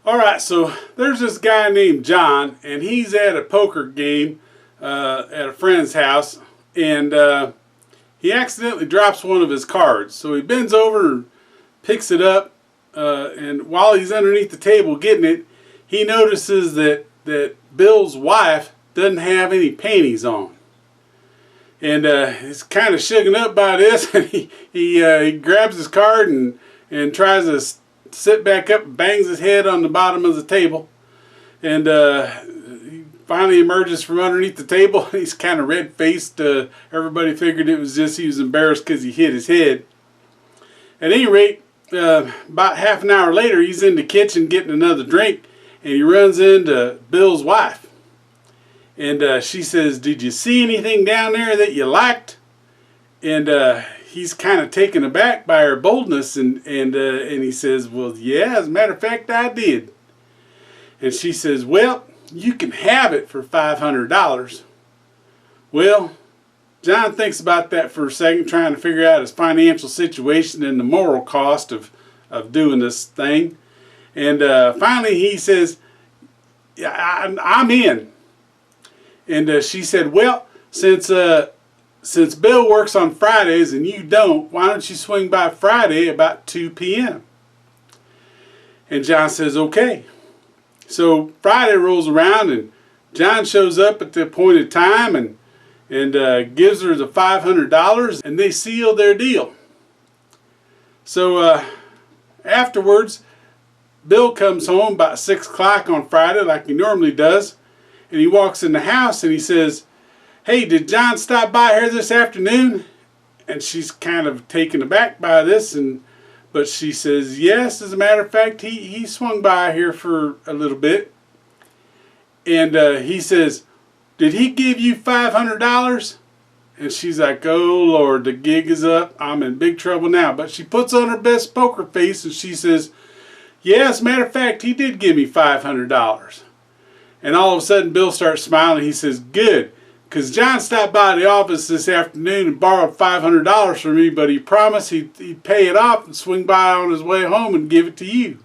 Alright, so there's this guy named John, and he's at a poker game at a friend's house, and he accidentally drops one of his cards. So he bends over and picks it up, and while he's underneath the table getting it, he notices that Bill's wife doesn't have any panties on. And he's kind of shaken up by this, and he grabs his card and tries to sit back up and bangs his head on the bottom of the table. And he finally emerges from underneath the table. He's kind of red-faced. Everybody figured it was just he was embarrassed because he hit his head. At any rate, about half an hour later, he's in the kitchen getting another drink, and he runs into Bill's wife. And she says, "Did you see anything down there that you liked?" And he's kind of taken aback by her boldness, and he says, "Well, yeah, as a matter of fact, I did." And she says, "Well, you can have it for $500. Well, John thinks about that for a second, trying to figure out his financial situation and the moral cost of doing this thing. And finally he says, "Yeah, I'm in." And she said, "Well, since Bill works on Fridays and you don't, why don't you swing by Friday about 2 p.m. And John says, "Okay." So Friday rolls around, and John shows up at the appointed time and gives her the $500, and they seal their deal. So afterwards, Bill comes home about 6 o'clock on Friday like he normally does, and he walks in the house and he says, "Hey, did John stop by here this afternoon?" And she's kind of taken aback by this, but she says, "Yes, as a matter of fact, he swung by here for a little bit." And he says, "Did he give you $500? And she's like, "Oh Lord, the gig is up. I'm in big trouble now." But she puts on her best poker face and she says, "Yeah, as a matter of fact, he did give me $500. And all of a sudden Bill starts smiling. He says, "Good, because John stopped by the office this afternoon and borrowed $500 from me, but he promised he'd pay it off and swing by on his way home and give it to you."